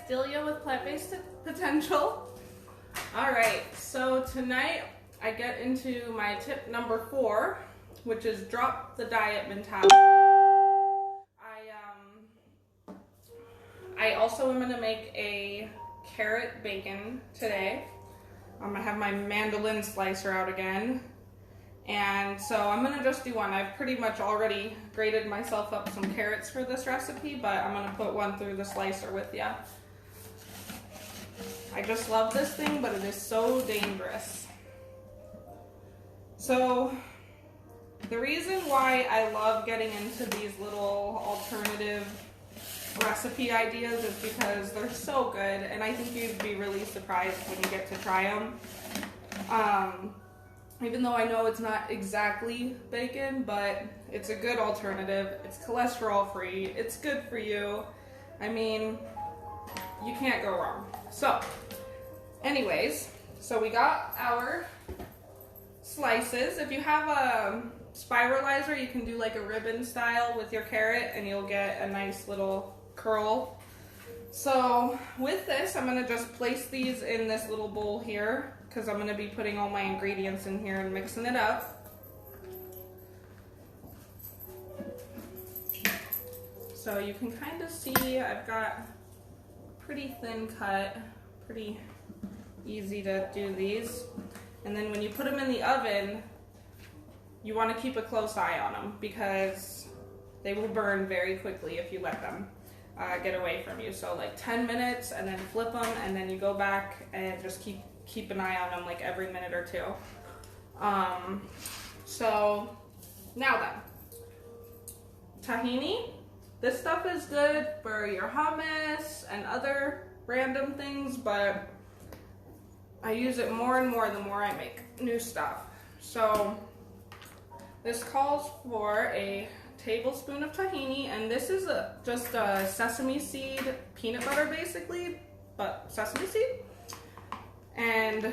Delia with Plant-Based Potential. Alright, so tonight I get into my tip number 4, which is drop the diet mentality. I also am going to make a carrot bacon today. I'm going to have my mandolin slicer out again. And so I'm going to just do one. I've pretty much already grated myself up some carrots for this recipe, but I'm going to put one through the slicer with you. I just love this thing, but it is so dangerous. So the reason why I love getting into these little alternative recipe ideas is because they're so good, and I think you'd be really surprised when you get to try them. Even though I know it's not exactly bacon, but it's a good alternative. It's cholesterol free. It's good for you. I mean, you can't go wrong. So, anyways, so we got our slices. If you have a spiralizer, you can do like a ribbon style with your carrot and you'll get a nice little curl. So with this, I'm going to just place these in this little bowl here because I'm going to be putting all my ingredients in here and mixing it up. So you can kind of see I've got pretty thin cut, pretty easy to do these. And then when you put them in the oven, you want to keep a close eye on them because they will burn very quickly if you let them get away from you. So like 10 minutes and then flip them, and then you go back and just keep an eye on them like every minute or two. So now then, tahini. This stuff is good for your hummus and other random things, but I use it more and more the more I make new stuff. So this calls for a tablespoon of tahini, and this is just a sesame seed peanut butter basically, but sesame seed. And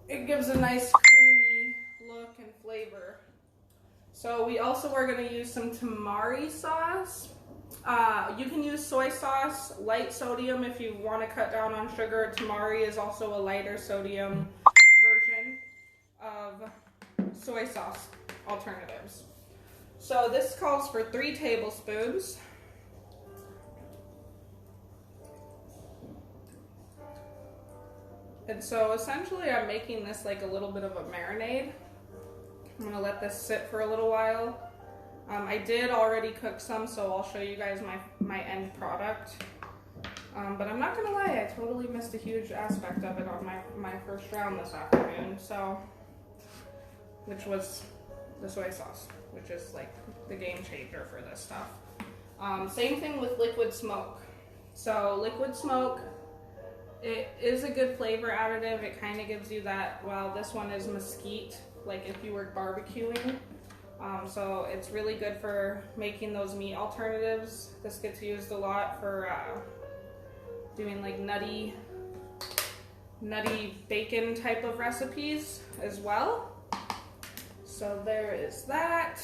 it gives a nice creamy look and flavor. So we also are going to use some tamari sauce. You can use soy sauce, light sodium if you want to cut down on sugar. Tamari is also a lighter sodium version of soy sauce alternatives. So this calls for 3 tablespoons. And so essentially I'm making this like a little bit of a marinade. I'm going to let this sit for a little while. I did already cook some, so I'll show you guys my end product. But I'm not going to lie, I totally missed a huge aspect of it on my first round this afternoon. So, which was the soy sauce, which is like the game changer for this stuff. Same thing with liquid smoke. So liquid smoke, it is a good flavor additive. It kind of gives you that, well, this one is mesquite, like if you were barbecuing. So it's really good for making those meat alternatives. This gets used a lot for doing like nutty bacon type of recipes as well. So there is that.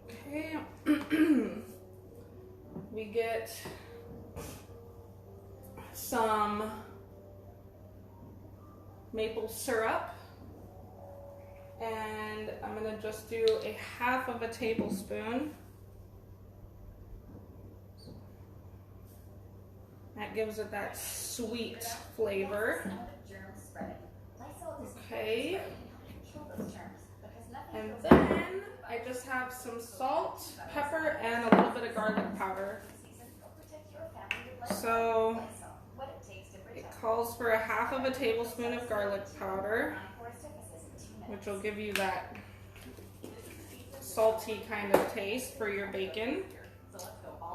Okay. We get some maple syrup, and I'm going to just do a half of a tablespoon. That gives it that sweet flavor. Okay. And then I just have some salt, pepper, and a little bit of garlic powder. So it calls for a half of a tablespoon of garlic powder, which will give you that salty kind of taste for your bacon.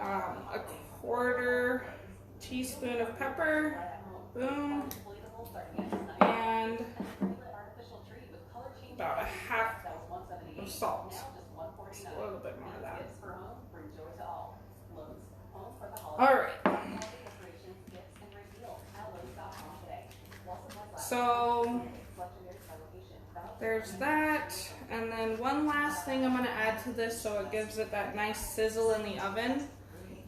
A quarter teaspoon of pepper, boom, and about a half of salt, just a little bit more of that. Alright, so there's that, and then one last thing I'm going to add to this so it gives it that nice sizzle in the oven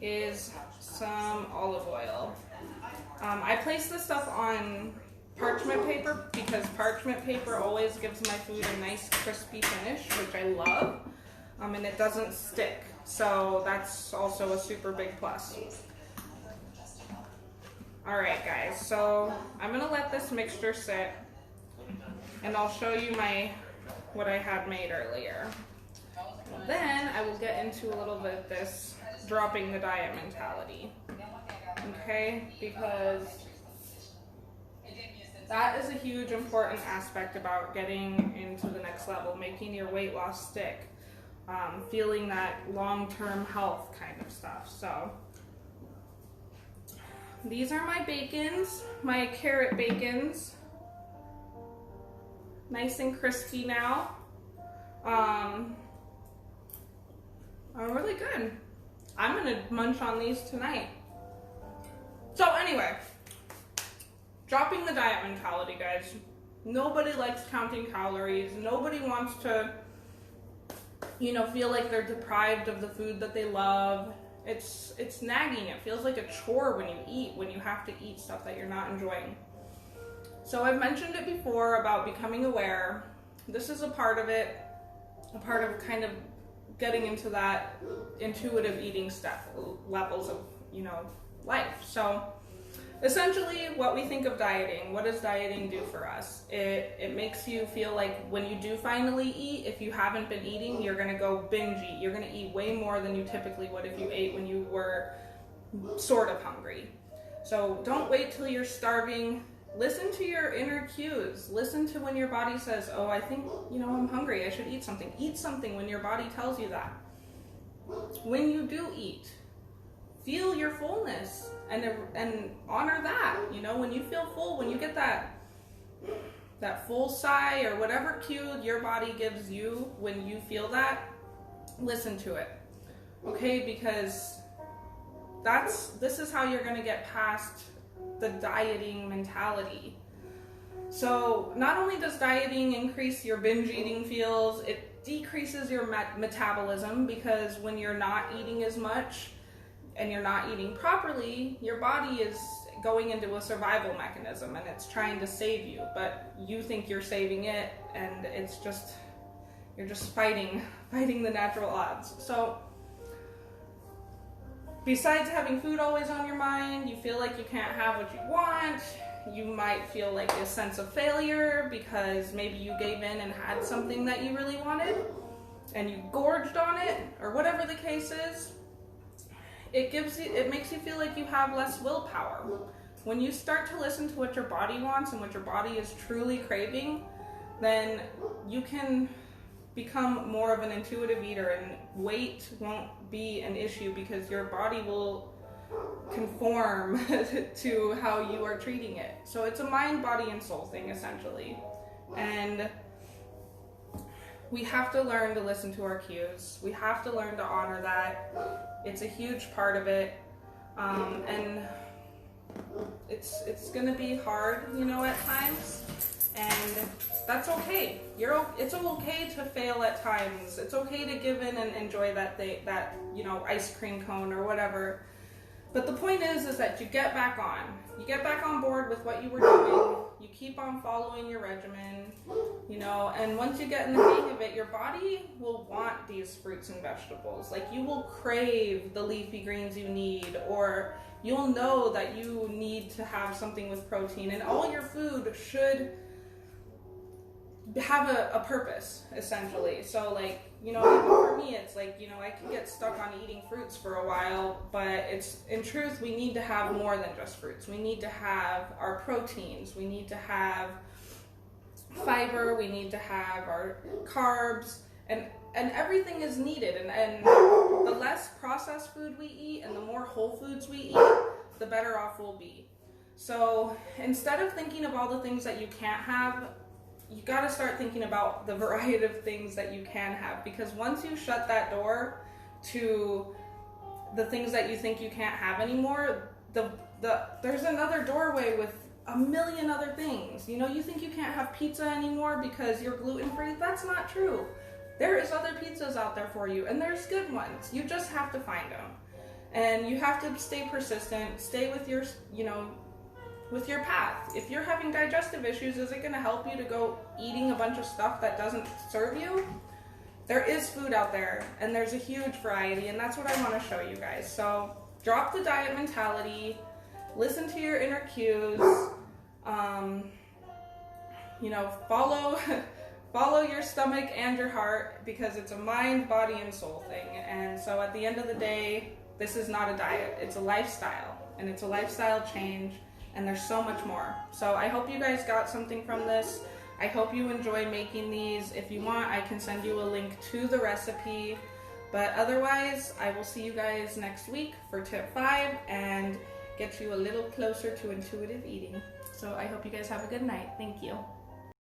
is some olive oil. I place this stuff on parchment paper because parchment paper always gives my food a nice crispy finish, which I love, and it doesn't stick. So that's also a super big plus. All right, guys, so I'm gonna let this mixture sit, and I'll show you what I had made earlier. Then I will get into a little bit of this dropping the diet mentality, okay? Because that is a huge important aspect about getting into the next level, making your weight loss stick, feeling that long-term health kind of stuff. So these are my bacons, my carrot bacons, nice and crispy now. Are really good. I'm gonna munch on these tonight. So anyway, dropping the diet mentality, guys. Nobody likes counting calories. Nobody wants to, feel like they're deprived of the food that they love. It's nagging. It feels like a chore when you eat, when you have to eat stuff that you're not enjoying. So I've mentioned it before about becoming aware. This is a part of it, a part of kind of getting into that intuitive eating levels of, life. So essentially what we think of dieting, what does dieting do for us? It makes you feel like when you do finally eat, if you haven't been eating, you're gonna go binge eat. You're gonna eat way more than you typically would if you ate when you were sort of hungry. So don't wait till you're starving. Listen to your inner cues. Listen to when your body says, oh, I think, I'm hungry. I should eat something. Eat something when your body tells you that. When you do eat, feel your fullness and honor that. When you feel full, when you get that full sigh or whatever cue your body gives you, when you feel that, listen to it. Okay? Because this is how you're going to get past the dieting mentality. So not only does dieting increase your binge eating feels, it decreases your metabolism, because when you're not eating as much and you're not eating properly, your body is going into a survival mechanism and it's trying to save you, but you think you're saving it, and you're just fighting the natural odds. So besides having food always on your mind, you feel like you can't have what you want. You might feel like a sense of failure because maybe you gave in and had something that you really wanted and you gorged on it, or whatever the case is. It makes you feel like you have less willpower. When you start to listen to what your body wants and what your body is truly craving, then you can become more of an intuitive eater, and weight won't be an issue because your body will conform to how you are treating it. So it's a mind, body, and soul thing, essentially. And we have to learn to listen to our cues. We have to learn to honor that. It's a huge part of it. And it's gonna be hard, at times. And that's okay. It's okay to fail at times. It's okay to give in and enjoy that ice cream cone or whatever. But the point is that you get back on. You get back on board with what you were doing. You keep on following your regimen, and once you get in the hang of it, your body will want these fruits and vegetables. Like, you will crave the leafy greens you need, or you'll know that you need to have something with protein, and all your food should have a purpose, essentially. So even for me, it's I can get stuck on eating fruits for a while, but in truth, we need to have more than just fruits. We need to have our proteins, we need to have fiber, we need to have our carbs, and everything is needed, and the less processed food we eat and the more whole foods we eat, the better off we'll be. So instead of thinking of all the things that you can't have, you got to start thinking about the variety of things that you can have, because once you shut that door to the things that you think you can't have anymore, there's another doorway with a million other things. You think you can't have pizza anymore because you're gluten-free? That's not true. There is other pizzas out there for you, and there's good ones. You just have to find them. And you have to stay persistent, stay with your, with your path. If you're having digestive issues, is it going to help you to go eating a bunch of stuff that doesn't serve you? There is food out there, and there's a huge variety, and that's what I want to show you guys. So drop the diet mentality, listen to your inner cues, follow your stomach and your heart, because it's a mind, body, and soul thing. And so at the end of the day, this is not a diet, it's a lifestyle, and it's a lifestyle change, and there's so much more. So I hope you guys got something from this. I hope you enjoy making these. If you want, I can send you a link to the recipe. But otherwise, I will see you guys next week for tip 5 and get you a little closer to intuitive eating. So I hope you guys have a good night. Thank you.